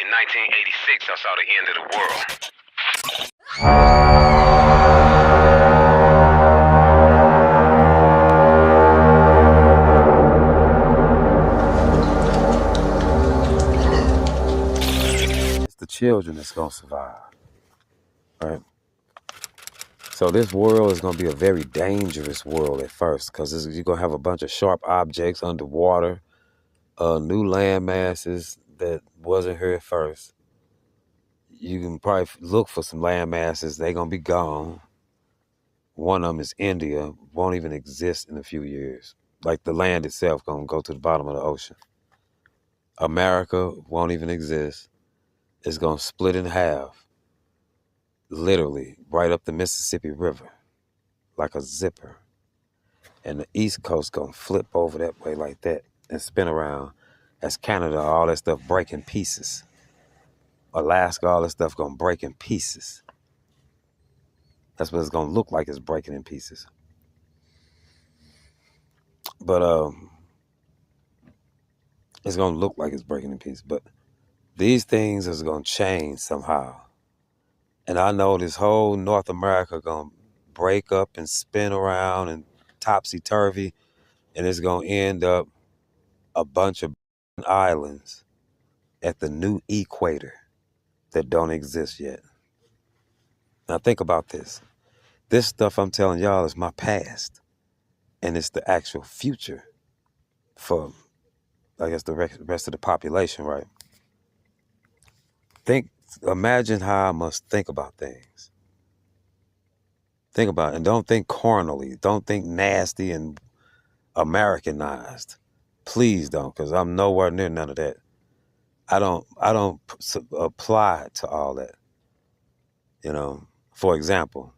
In 1986, I saw the end of the world. It's the children that's going to survive, right? So this world is going to be a very dangerous world at first because you're going to have a bunch of sharp objects underwater, new land masses that wasn't here at first. You can probably look for some land masses. They're going to be gone. One of them is India. Won't even exist in a few years. Like the land itself going to go to the bottom of the ocean. America won't even exist. It's going to split in half. Literally right up the Mississippi River. Like a zipper. And the East Coast going to flip over that way like that and spin around. As Canada, all that stuff break in pieces. Alaska, all that stuff going to break in pieces. That's what it's going to look like, it's breaking in pieces. But it's going to look like it's breaking in pieces. But these things is going to change somehow. And I know this whole North America going to break up and spin around and topsy-turvy. And it's going to end up a bunch of islands at the new equator that don't exist yet. Now think about this. This stuff I'm telling y'all is my past. And it's the actual future for, I guess, the rest of the population, right? Imagine how I must think about things. Think about it. And don't think carnally. Don't think nasty and Americanized. Please don't, because I'm nowhere near none of that. I don't apply to all that. You know, for example,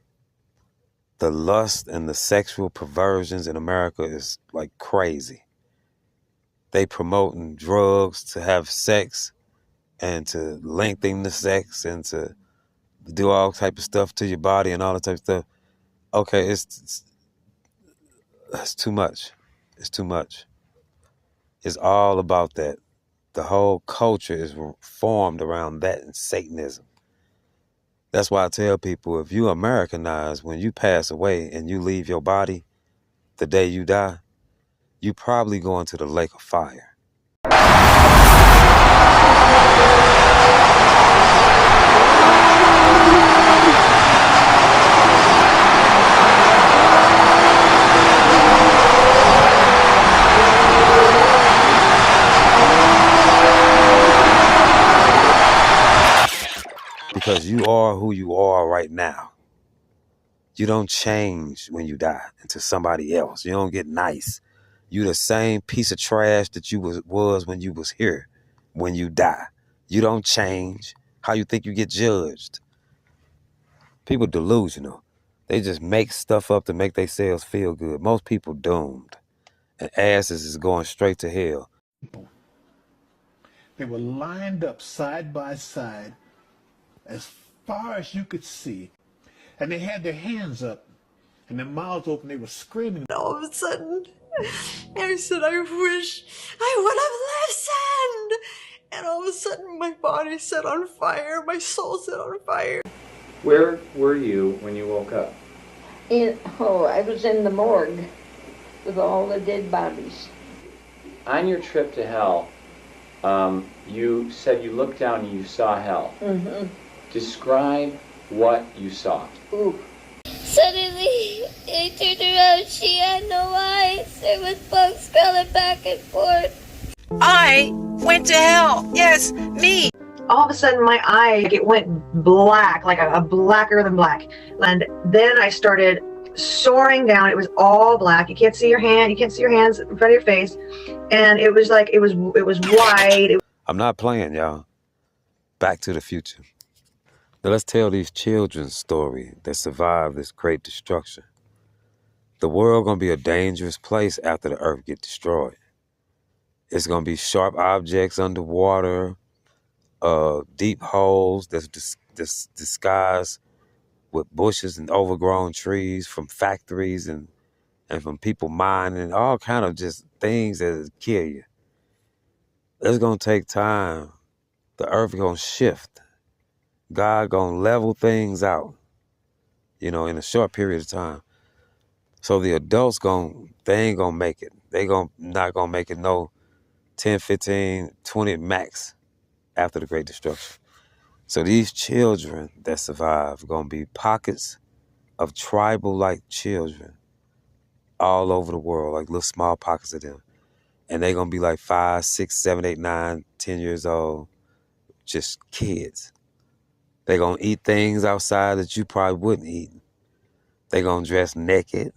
the lust and the sexual perversions in America is like crazy. They promoting drugs to have sex and to lengthen the sex and to do all type of stuff to your body and all that type of stuff. Okay, it's too much. It's too much. It's all about that. The whole culture is formed around that and Satanism. That's why I tell people, if you Americanize, when you pass away and you leave your body the day you die, you probably go into the lake of fire. Because you are who you are right now. You don't change when you die into somebody else. You don't get nice. You the same piece of trash that you was when you was here, when you die. You don't change. How you think you get judged? People delusional. They just make stuff up to make themselves feel good. Most people doomed. And asses is going straight to hell. They were lined up side by side as far as you could see. And they had their hands up and their mouths open. They were screaming. All of a sudden, I said, I wish I would have listened. And all of a sudden, my body set on fire. My soul set on fire. Where were you when you woke up? I was in the morgue with all the dead bodies. On your trip to hell, you said you looked down and you saw hell. Mm-hmm. Describe what you saw. Ooh. Suddenly, I turned around. She had no eyes. There was bugs crawling back and forth. I went to hell. Yes, me. All of a sudden, my eye, it went black, like a blacker than black. And then I started soaring down. It was all black. You can't see your hand. You can't see your hands in front of your face. And it was like, it was white. I'm not playing, y'all. Back to the future. Now let's tell these children's story that survived this great destruction. The world gonna be a dangerous place after the earth get destroyed. It's gonna be sharp objects underwater, deep holes that's disguised with bushes and overgrown trees from factories and from people mining, all kind of just things that kill you. It's gonna take time The earth gonna shift. God gonna level things out, in a short period of time. So the adults they ain't gonna make it. They not gonna make it no 10, 15, 20 max after the Great Destruction. So these children that survive are gonna be pockets of tribal-like children all over the world, like little small pockets of them. And they gonna be like 5, 6, 7, 8, 9, 10 years old, just kids. They gonna eat things outside that you probably wouldn't eat. They gonna dress naked.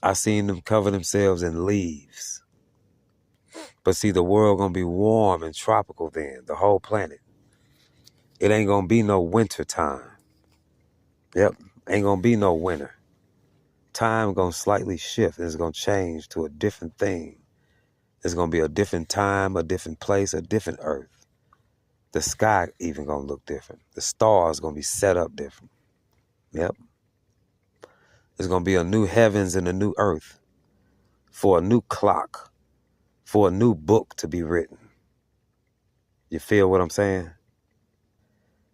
I seen them cover themselves in leaves. But see, the world gonna be warm and tropical then, the whole planet. It ain't gonna be no winter time. Yep, ain't gonna be no winter. Time gonna slightly shift and it's gonna change to a different thing. It's gonna be a different time, a different place, a different earth. The sky even gonna look different. The stars gonna be set up different. Yep. There's gonna be a new heavens and a new earth for a new clock, for a new book to be written. You feel what I'm saying?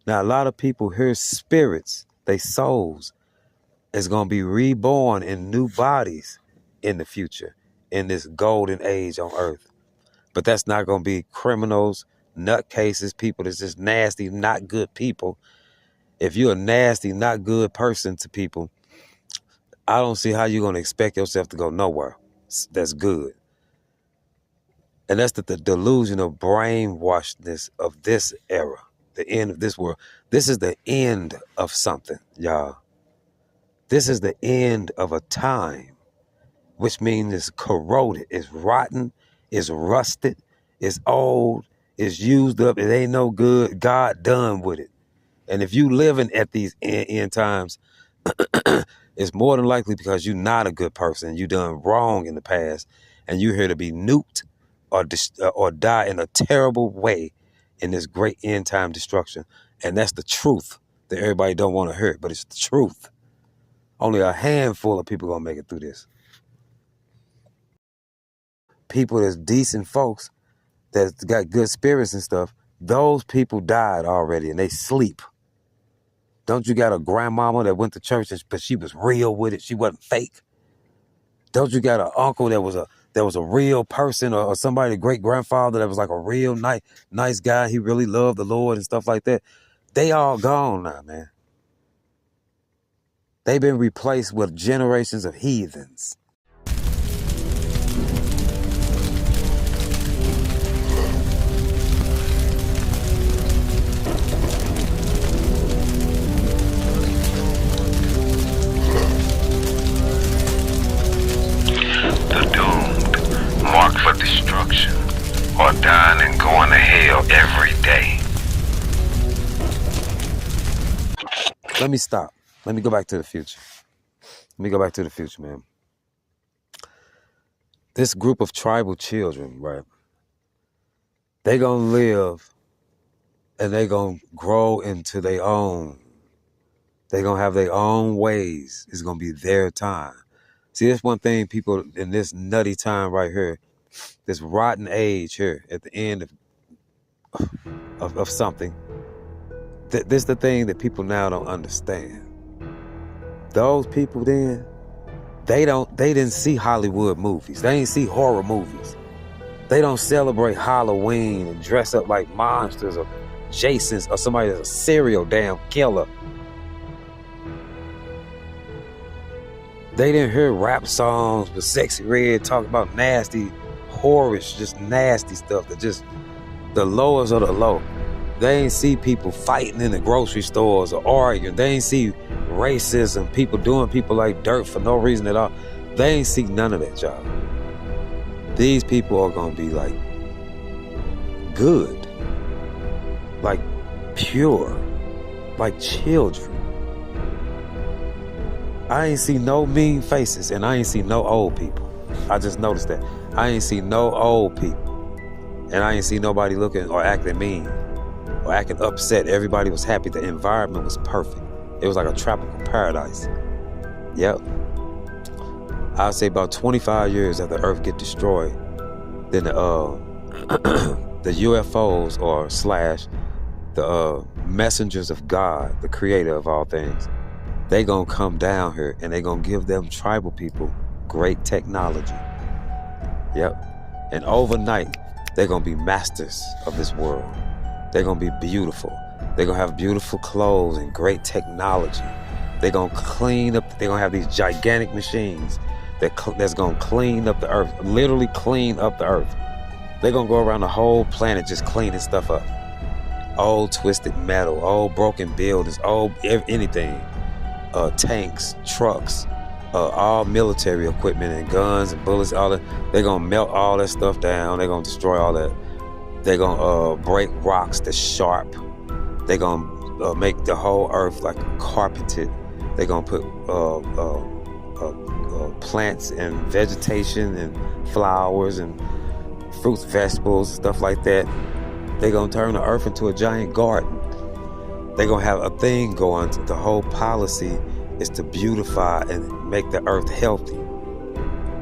Now, a lot of people hear spirits, they souls, is going to be reborn in new bodies in the future, in this golden age on earth. But that's not going to be criminals, nutcases, people that's just nasty, not good people. If you're a nasty, not good person to people, I don't see how you're going to expect yourself to go nowhere that's good. And that's the delusional brainwashedness of this era, the end of this world. This is the end of something, y'all. This is the end of a time, which means it's corroded, it's rotten, it's rusted, it's old, it's used up, it ain't no good. God done with it. And if you living at these end times, it's more than likely because you're not a good person. You done wrong in the past, and you're here to be nuked or die in a terrible way in this great end time destruction. And that's the truth that everybody don't want to hear, but it's the truth. Only a handful of people gonna make it through this. People that's decent folks that got good spirits and stuff, those people died already and they sleep. Don't you got a grandmama that went to church but she was real with it? She wasn't fake. Don't you got an uncle that was a real person or somebody, great grandfather that was like a real nice guy? He really loved the Lord and stuff like that. They all gone now, man. They've been replaced with generations of heathens. The doomed, marked for destruction, or dying and going to hell every day. Let me stop. Let me go back to the future. Man. This group of tribal children, right? They gonna live and they gonna grow into their own. They gonna have their own ways. It's gonna be their time. See, that's one thing people in this nutty time right here, this rotten age here at the end of something. This is the thing that people now don't understand. Those people then, they didn't see Hollywood movies. They ain't see horror movies. They don't celebrate Halloween and dress up like monsters or Jasons or somebody that's a serial damn killer. They didn't hear rap songs with Sexy Red talking about nasty, whorish, just nasty stuff that just the lowest of the low. They ain't see people fighting in the grocery stores or arguing. They ain't see racism, people doing people like dirt for no reason at all. They ain't see none of that, y'all. These people are gonna be like good, like pure, like children. I ain't see no mean faces and I ain't see no old people. I just noticed that. I ain't see no old people. And I ain't see nobody looking or acting mean or acting upset. Everybody was happy. The environment was perfect. It was like a tropical paradise. Yep. I'd say about 25 years after the earth get destroyed, then the UFOs or slash the messengers of God, the creator of all things, they gonna come down here and they gonna give them tribal people great technology. Yep. And overnight, they're gonna be masters of this world. They're gonna be beautiful. They're gonna have beautiful clothes and great technology. They're gonna clean up, they're gonna have these gigantic machines that's gonna clean up the earth, literally clean up the earth. They're gonna go around the whole planet just cleaning stuff up. Old twisted metal, old broken buildings, old anything. Tanks, trucks, all military equipment and guns and bullets, all that. They're gonna melt all that stuff down. They're gonna destroy all that. They're gonna break rocks that's sharp. They're gonna make the whole earth like carpeted. They're gonna put plants and vegetation and flowers and fruits, vegetables, stuff like that. They're gonna turn the earth into a giant garden. They're gonna have a thing going. The whole policy is to beautify and make the earth healthy.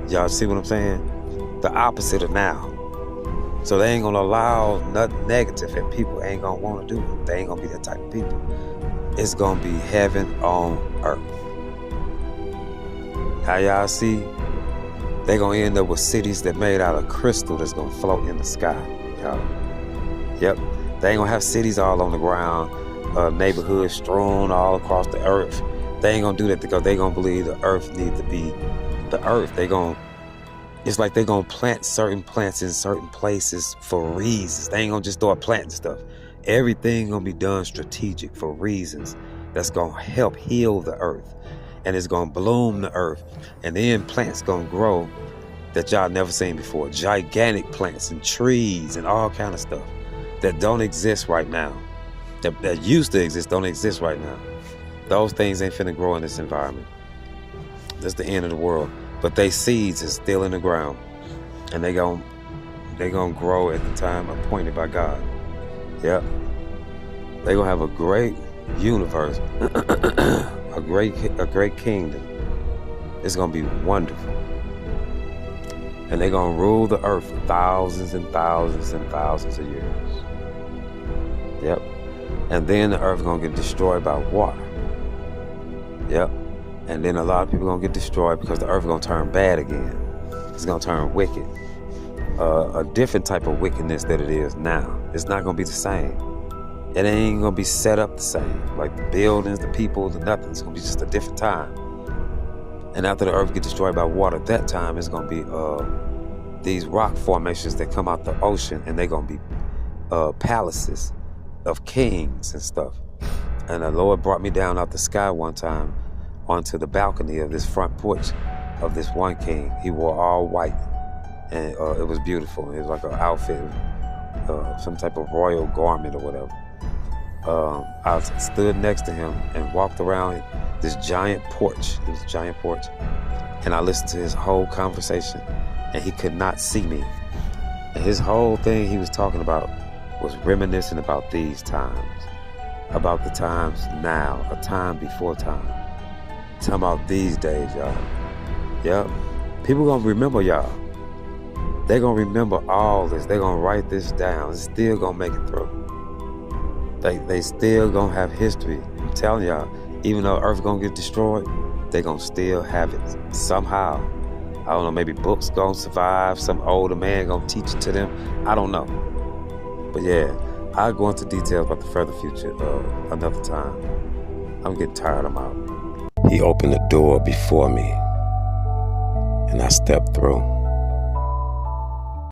Y'all see what I'm saying? The opposite of now. So they ain't gonna allow nothing negative, and people ain't gonna want to do it. They ain't gonna be that type of people. It's gonna be heaven on earth. How y'all see? They gonna end up with cities that made out of crystal that's gonna float in the sky. Y'all. Yep. They ain't gonna have cities all on the ground, neighborhoods strewn all across the earth. They ain't gonna do that because they gonna believe the earth needs to be the earth. It's like they gonna plant certain plants in certain places for reasons. They ain't gonna just start planting stuff. Everything gonna be done strategic for reasons that's gonna help heal the earth. And it's gonna bloom the earth. And then plants gonna grow that y'all never seen before. Gigantic plants and trees and all kind of stuff that don't exist right now. That used to exist, don't exist right now. Those things ain't finna grow in this environment. That's the end of the world. But they seeds is still in the ground. And they gonna grow at the time appointed by God. Yep. They gonna have a great universe. a great kingdom. It's gonna be wonderful. And they're gonna rule the earth for thousands and thousands and thousands of years. Yep. And then the earth gonna get destroyed by water. Yep. And then a lot of people gonna get destroyed because the earth gonna turn bad again. It's gonna turn wicked. A different type of wickedness that it is now. It's not gonna be the same. It ain't gonna be set up the same. Like the buildings, the people, the nothing. It's gonna be just a different time. And after the earth gets destroyed by water, at that time it's gonna be these rock formations that come out the ocean, and they're gonna be palaces of kings and stuff. And the Lord brought me down out the sky one time onto the balcony of this front porch of this one king. He wore all white, and it was beautiful. It was like an outfit, some type of royal garment or whatever. I stood next to him and walked around this giant porch. It was a giant porch. And I listened to his whole conversation, and he could not see me. And his whole thing he was talking about was reminiscing about these times, about the times now, a time before time. Talking about these days, y'all. Yep. People gonna remember y'all. They gonna remember all this. They gonna write this down. It's still gonna make it through. They still gonna have history. I'm telling y'all, even though Earth gonna get destroyed, they gonna still have it somehow. I don't know, maybe books gonna survive, some older man gonna teach it to them. I don't know. But yeah, I'll go into details about the further future another time. I'm getting tired, I'm out. He opened the door before me, and I stepped through.